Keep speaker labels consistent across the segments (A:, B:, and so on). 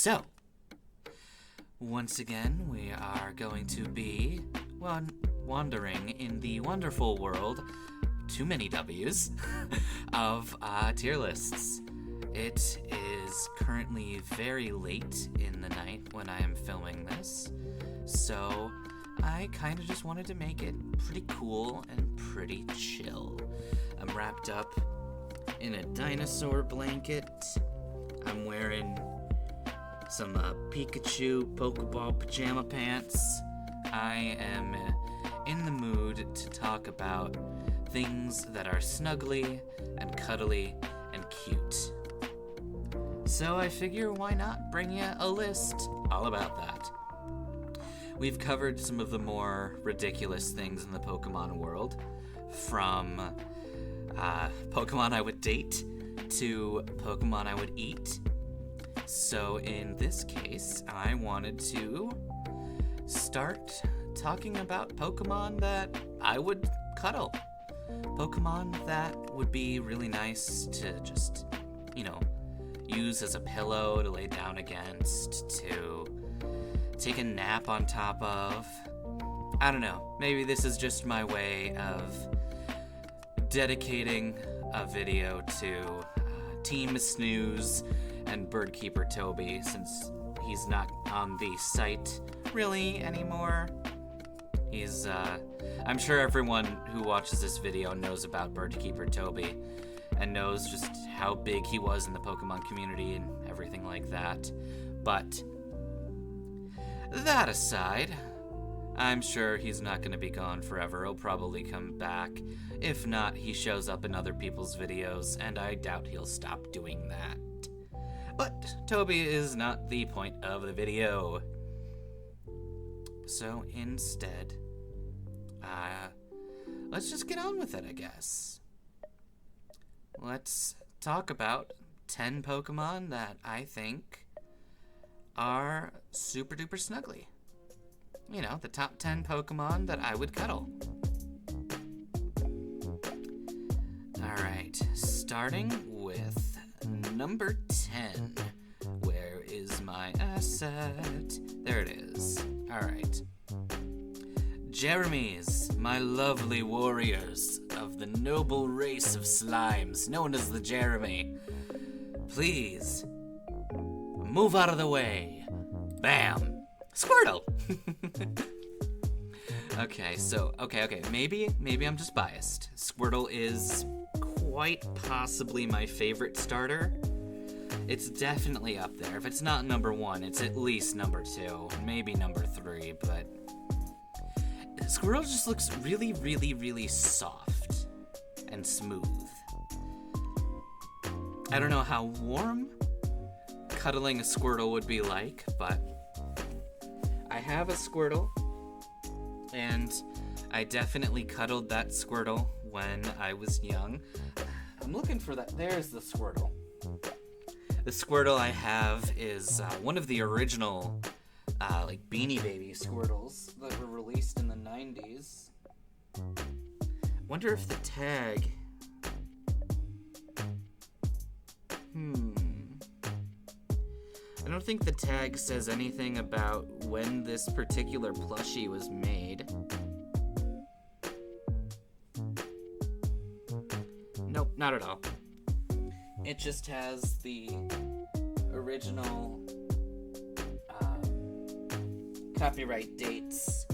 A: So, once again, we are going to be wandering in the wonderful world, too many W's, of tier lists. It is currently very late in the night when I am filming this, so I kind of just wanted to make it pretty cool and pretty chill. I'm wrapped up in a dinosaur blanket. I'm wearing some Pikachu Pokeball pajama pants. I am in the mood to talk about things that are snuggly and cuddly and cute. So I figure why not bring you a list all about that. We've covered some of the more ridiculous things in the Pokemon world, from Pokemon I would date to Pokemon I would eat. So in this case, I wanted to start talking about Pokemon that I would cuddle. Pokemon that would be really nice to just, use as a pillow to lay down against, to take a nap on top of. I don't know, maybe this is just my way of dedicating a video to Team Snooze and Birdkeeper Toby, since he's not on the site really anymore. He's, I'm sure everyone who watches this video knows about Birdkeeper Toby and knows just how big he was in the Pokemon community and everything like that. But that aside, I'm sure he's not going to be gone forever. He'll probably come back. If not, he shows up in other people's videos, and I doubt he'll stop doing that. But Toby is not the point of the video. So instead, let's just get on with it, I guess. Let's talk about 10 Pokemon that I think are super duper snuggly. The top 10 Pokemon that I would cuddle. Alright, starting with number 10. Where is my asset? There it is. Alright. Jeremys, my lovely warriors of the noble race of slimes known as the Jeremy. Please, move out of the way. Bam! Squirtle! Okay. Maybe I'm just biased. Squirtle is quite possibly my favorite starter. It's definitely up there. If it's not number 1, it's at least number 2, maybe number 3, but Squirtle just looks really, really, really soft and smooth. I don't know how warm cuddling a Squirtle would be like, but I have a Squirtle, and I definitely cuddled that Squirtle when I was young. I'm looking for that. There's the Squirtle. The Squirtle I have is one of the original Beanie Baby Squirtles that were released in the 90s. Wonder if the tag... I don't think the tag says anything about when this particular plushie was made. Nope, not at all. It just has the original copyright dates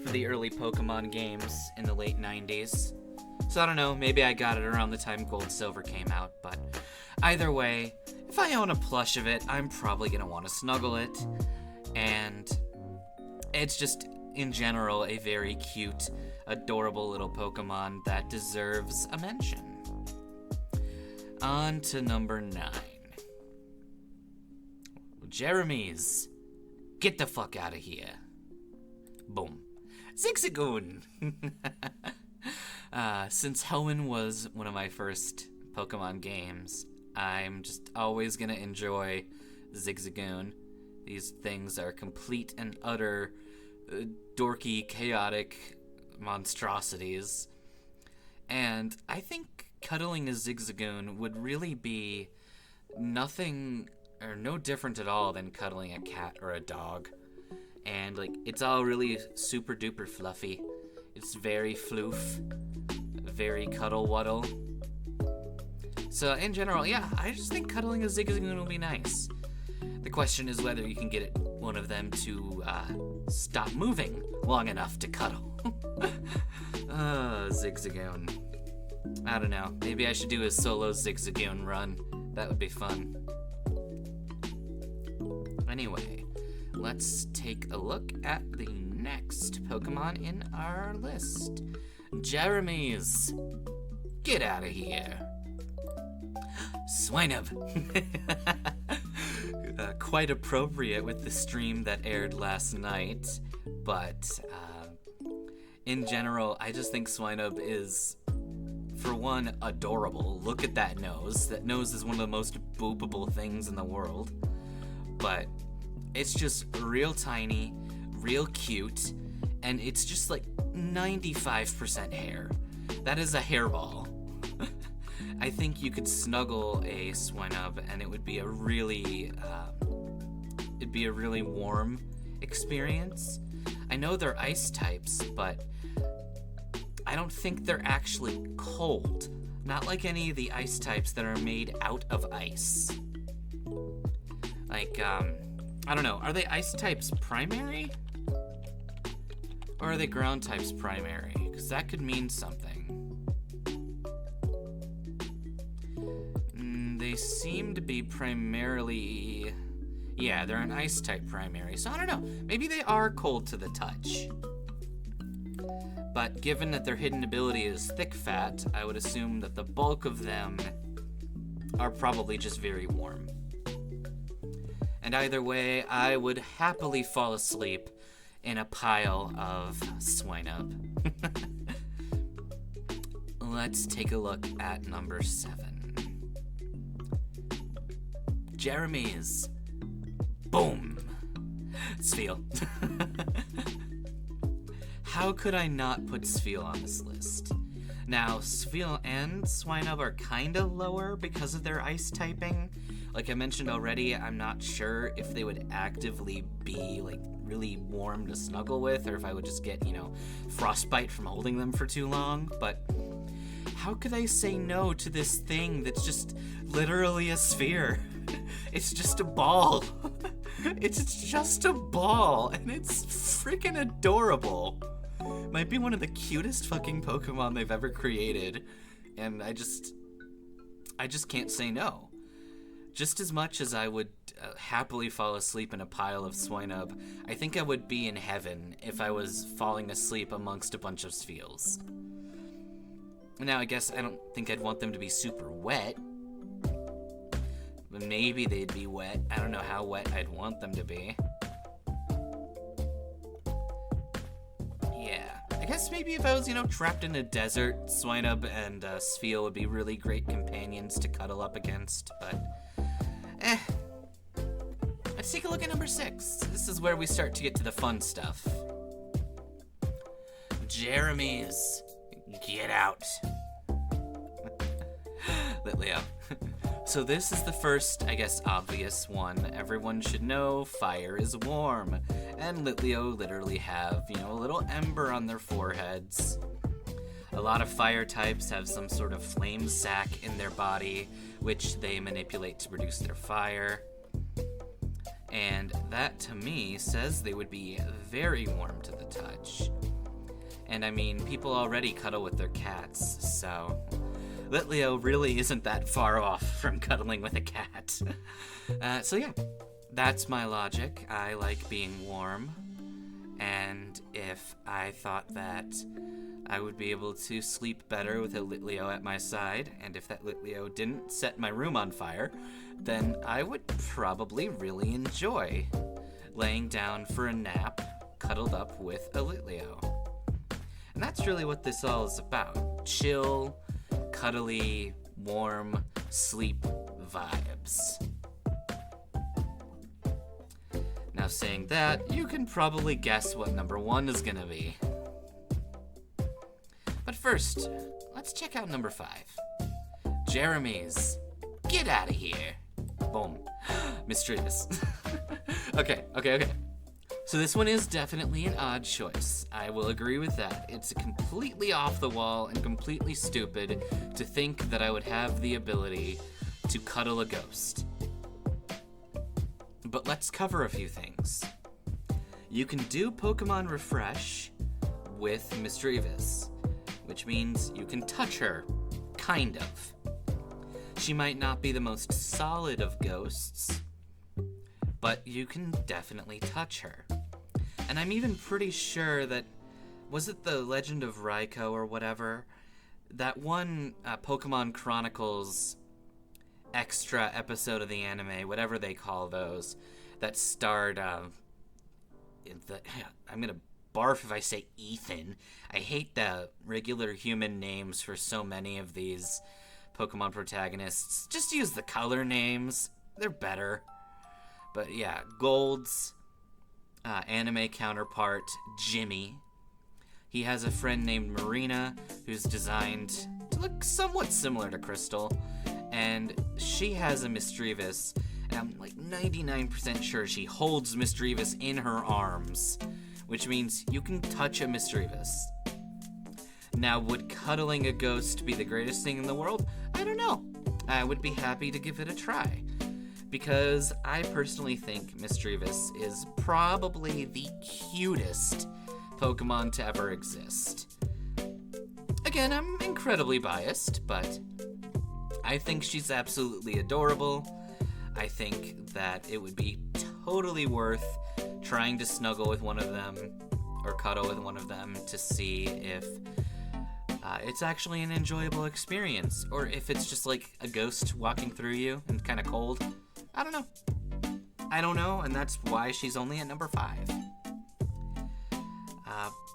A: for the early Pokemon games in the late 90s. So I don't know, maybe I got it around the time Gold Silver came out, but either way, if I own a plush of it, I'm probably going to want to snuggle it, and it's just, in general, a very cute, adorable little Pokemon that deserves a mention. On to number 9. Jeremys, get the fuck out of here. Boom. Zigzagoon! Since Hoenn was one of my first Pokemon games, I'm just always gonna enjoy Zigzagoon. These things are complete and utter dorky, chaotic monstrosities. And I think cuddling a Zigzagoon would really be nothing are no different at all than cuddling a cat or a dog. And, like, it's all really super duper fluffy. It's very floof, very cuddle wuddle. So, in general, yeah, I just think cuddling a Zigzagoon will be nice. The question is whether you can get one of them to stop moving long enough to cuddle. Zigzagoon. I don't know. Maybe I should do a solo Zigzagoon run. That would be fun. Anyway, let's take a look at the next Pokemon in our list. Jeremy's. Get out of here. Swinub. Quite appropriate with the stream that aired last night, but in general, I just think Swinub is, for one, adorable. Look at that nose. That nose is one of the most boopable things in the world. But it's just real tiny, real cute, and it's just like 95% hair. That is a hairball. I think you could snuggle a Swinub and it would be a really, warm experience. I know they're ice types, but I don't think they're actually cold. Not like any of the ice types that are made out of ice. Like, I don't know, are they ice types primary? Or are they ground types primary? Because that could mean something. They seem to be primarily... Yeah, they're an ice type primary, so I don't know. Maybe they are cold to the touch. But given that their hidden ability is thick fat, I would assume that the bulk of them are probably just very warm. And either way, I would happily fall asleep in a pile of Swinub. Let's take a look at number 7. Jeremy's. Boom! Spheal. How could I not put Spheal on this list? Now, Spheal and Swinub are kinda lower because of their ice typing. Like I mentioned already, I'm not sure if they would actively be, like, really warm to snuggle with, or if I would just get, frostbite from holding them for too long, but how could I say no to this thing that's just literally a sphere? It's just a ball. It's just a ball, and it's freaking adorable. Might be one of the cutest fucking Pokemon they've ever created, and I just can't say no. Just as much as I would happily fall asleep in a pile of Swinub, I think I would be in heaven if I was falling asleep amongst a bunch of Spheals. Now, I guess I don't think I'd want them to be super wet. But maybe they'd be wet. I don't know how wet I'd want them to be. Yeah. I guess maybe if I was, trapped in a desert, Swinub and Spheal would be really great companions to cuddle up against, but... Let's take a look at number 6. This is where we start to get to the fun stuff. Jeremy's. Get out. Litleo. So this is the first, I guess, obvious one. Everyone should know fire is warm. And Litleo literally have, a little ember on their foreheads. A lot of fire types have some sort of flame sac in their body, which they manipulate to produce their fire. And that, to me, says they would be very warm to the touch. And I mean, people already cuddle with their cats, so... Litleo really isn't that far off from cuddling with a cat. So yeah, that's my logic. I like being warm. And if I thought that I would be able to sleep better with a Litleo at my side, and if that Litleo didn't set my room on fire, then I would probably really enjoy laying down for a nap, cuddled up with a Litleo. And that's really what this all is about. Chill, cuddly, warm, sleep vibes. Now, saying that, you can probably guess what number 1 is gonna be. But first, let's check out number 5. Jeremy's. Get out of here. Boom. Mischievous. Okay. So this one is definitely an odd choice. I will agree with that. It's completely off the wall and completely stupid to think that I would have the ability to cuddle a ghost. But let's cover a few things. You can do Pokemon Refresh with Mischievous, which means you can touch her, kind of. She might not be the most solid of ghosts, but you can definitely touch her. And I'm even pretty sure that, was it the Legend of Raikou or whatever? That one Pokemon Chronicles extra episode of the anime, whatever they call those, that starred, I'm gonna barf if I say Ethan. I hate the regular human names for so many of these Pokemon protagonists. Just use the color names. They're better. But yeah, Gold's anime counterpart, Jimmy. He has a friend named Marina, who's designed to look somewhat similar to Crystal, and she has a Mischievous, and I'm like 99% sure she holds Mischievous in her arms, which means you can touch a Mischievous. Now, would cuddling a ghost be the greatest thing in the world? I don't know. I would be happy to give it a try, because I personally think Mischievous is probably the cutest Pokemon to ever exist. Again, I'm incredibly biased, but I think she's absolutely adorable. I think that it would be totally worth trying to snuggle with one of them or cuddle with one of them to see if it's actually an enjoyable experience, or if it's just like a ghost walking through you and kind of cold. I don't know, and that's why she's only at number 5.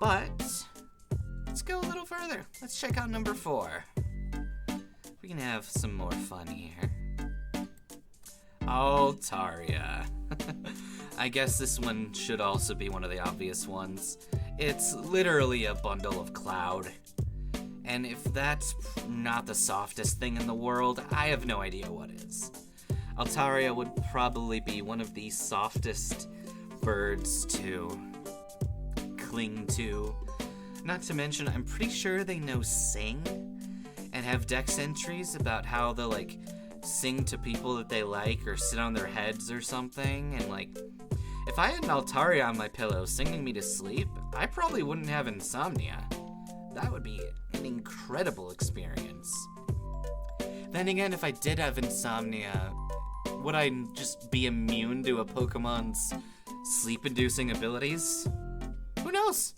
A: But let's go a little further. Let's check out number 4. We can have some more fun here. Altaria. I guess this one should also be one of the obvious ones. It's literally a bundle of cloud. And if that's not the softest thing in the world, I have no idea what is. Altaria would probably be one of the softest birds to cling to. Not to mention, I'm pretty sure they know sing and have dex entries about how they'll like sing to people that they like or sit on their heads or something. And like, if I had an Altaria on my pillow singing me to sleep, I probably wouldn't have insomnia. That would be an incredible experience. Then again, if I did have insomnia, would I just be immune to a Pokemon's sleep-inducing abilities? Who knows?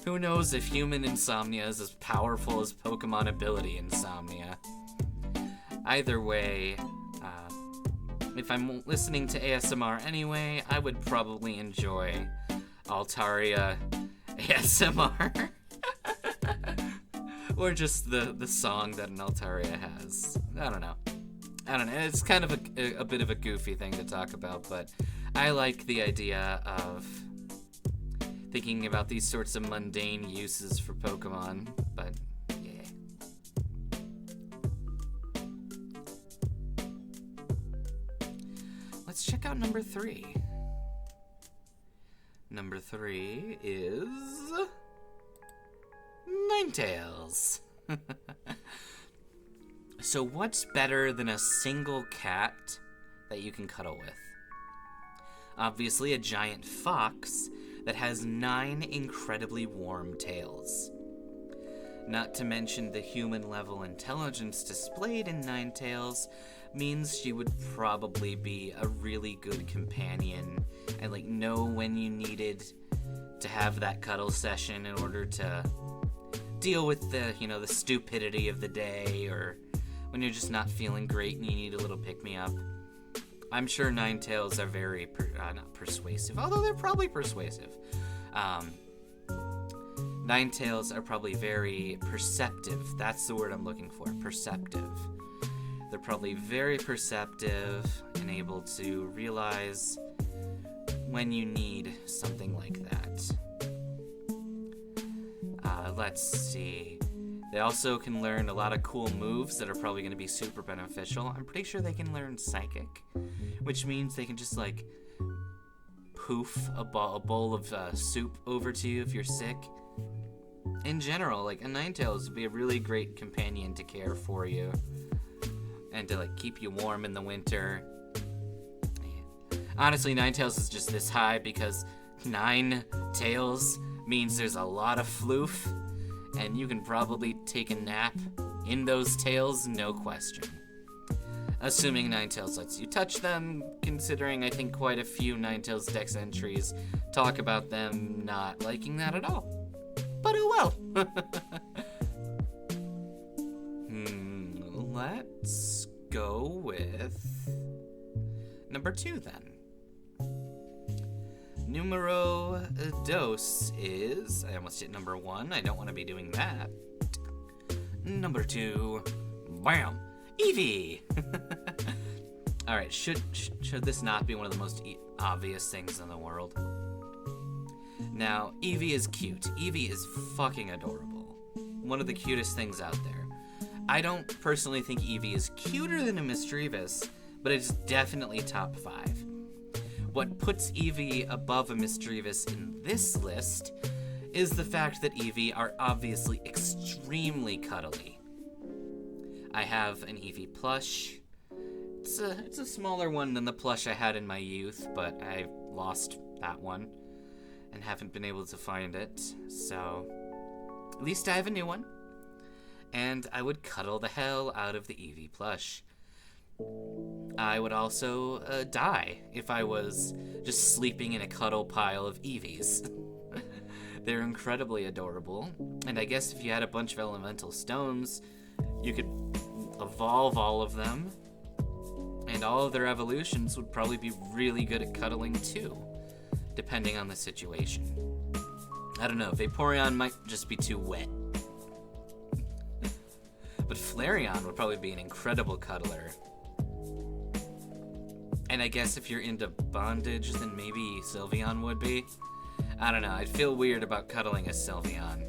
A: Who knows if human insomnia is as powerful as Pokemon ability insomnia? Either way, if I'm listening to ASMR anyway, I would probably enjoy Altaria ASMR. Or just the song that an Altaria has. I don't know. It's kind of a bit of a goofy thing to talk about, but I like the idea of thinking about these sorts of mundane uses for Pokemon, but yeah. Let's check out number 3. Number 3 is Ninetales. So what's better than a single cat that you can cuddle with? Obviously a giant fox that has 9 incredibly warm tails. Not to mention the human-level intelligence displayed in Ninetales means she would probably be a really good companion and like know when you needed to have that cuddle session in order to deal with the stupidity of the day, or when you're just not feeling great and you need a little pick-me-up. I'm sure Ninetales are very, not persuasive, although they're probably persuasive. Ninetales are probably very perceptive. That's the word I'm looking for, perceptive. They're probably very perceptive and able to realize when you need something like that. Let's see. They also can learn a lot of cool moves that are probably going to be super beneficial. I'm pretty sure they can learn Psychic, which means they can just, like, poof a bowl of soup over to you if you're sick. In general, like, a Ninetales would be a really great companion to care for you and to, like, keep you warm in the winter. Honestly, Ninetales is just this high because 9 tails means there's a lot of floof, and you can probably take a nap in those tails, no question. Assuming Ninetales lets you touch them, considering I think quite a few Ninetales Dex entries talk about them not liking that at all. But oh well. Let's go with number 2 then. Numero dos is... I almost hit number 1. I don't want to be doing that. Number 2. Bam! Eevee! Alright, should this not be one of the most obvious things in the world? Now, Eevee is cute. Eevee is fucking adorable. One of the cutest things out there. I don't personally think Eevee is cuter than a Misdreavus, but it's definitely top 5. What puts Eevee above a Misdreavus in this list is the fact that Eevee are obviously extremely cuddly. I have an Eevee plush. It's a smaller one than the plush I had in my youth, but I lost that one and haven't been able to find it, so at least I have a new one. And I would cuddle the hell out of the Eevee plush. I would also die if I was just sleeping in a cuddle pile of Eevees. They're incredibly adorable, and I guess if you had a bunch of elemental stones, you could evolve all of them, and all of their evolutions would probably be really good at cuddling too, depending on the situation. I don't know, Vaporeon might just be too wet. But Flareon would probably be an incredible cuddler. And I guess if you're into bondage, then maybe Sylveon would be. I don't know, I'd feel weird about cuddling a Sylveon.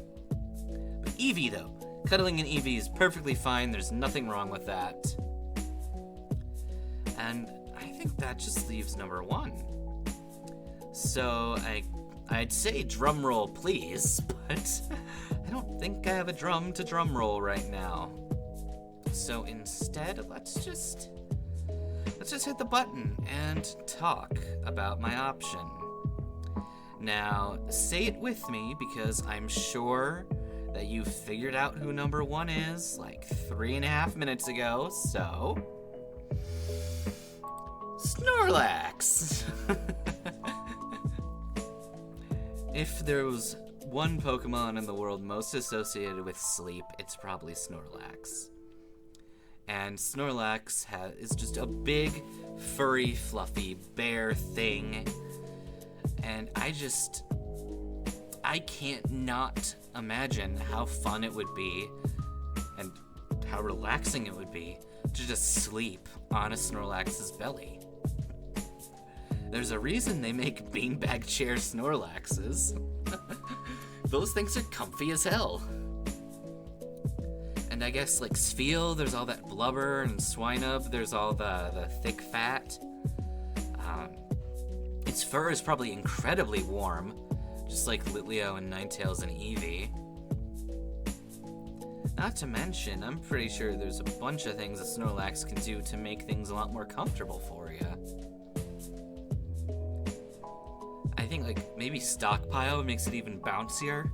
A: But Eevee, though. Cuddling an Eevee is perfectly fine, there's nothing wrong with that. And I think that just leaves number 1. So I'd say drum roll, please, but I don't think I have a drum to drum roll right now. So instead, let's just hit the button and talk about my option. Now, say it with me because I'm sure that you figured out who number 1 is like 3.5 minutes ago, so... Snorlax! If there was one Pokemon in the world most associated with sleep, it's probably Snorlax. And Snorlax is just a big, furry, fluffy bear thing. And I can't not imagine how fun it would be and how relaxing it would be to just sleep on a Snorlax's belly. There's a reason they make beanbag chair Snorlaxes. Those things are comfy as hell. And I guess, like, Spheal, there's all that blubber, and Swinub, there's all the thick fat. Its fur is probably incredibly warm, just like Litleo and Ninetales and Eevee. Not to mention, I'm pretty sure there's a bunch of things a Snorlax can do to make things a lot more comfortable for you. I think, like, maybe Stockpile makes it even bouncier.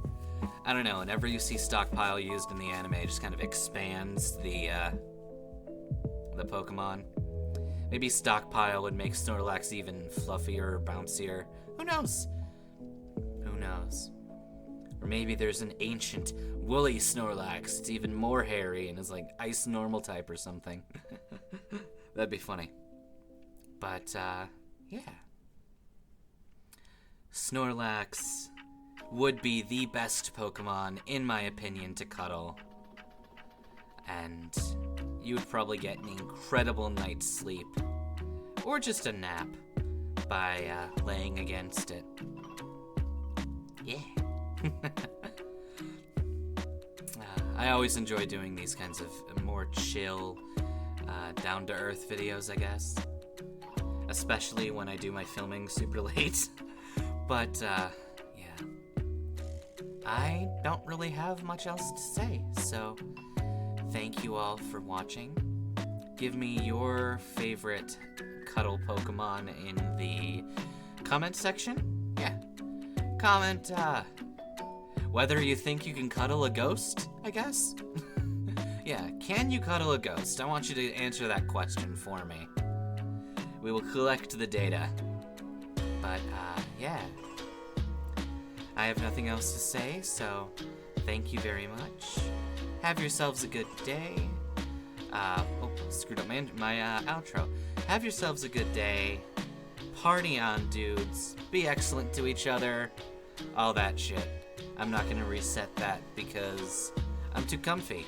A: I don't know, whenever you see Stockpile used in the anime, it just kind of expands the Pokemon. Maybe Stockpile would make Snorlax even fluffier or bouncier. Who knows? Who knows? Or maybe there's an ancient woolly Snorlax. It's even more hairy and is like ice normal type or something. That'd be funny. But, yeah. Snorlax would be the best Pokemon, in my opinion, to cuddle. And you would probably get an incredible night's sleep, or just a nap, by laying against it. Yeah. I always enjoy doing these kinds of more chill, down-to-earth videos, I guess. Especially when I do my filming super late. But, yeah. I don't really have much else to say, so thank you all for watching. Give me your favorite Cuddle Pokemon in the comment section. Yeah. Comment, whether you think you can cuddle a ghost, I guess? Yeah, can you cuddle a ghost? I want you to answer that question for me. We will collect the data. But, yeah. I have nothing else to say, so thank you very much. Have yourselves a good day. Screwed up my outro. Have yourselves a good day. Party on, dudes. Be excellent to each other. All that shit. I'm not gonna reset that because I'm too comfy.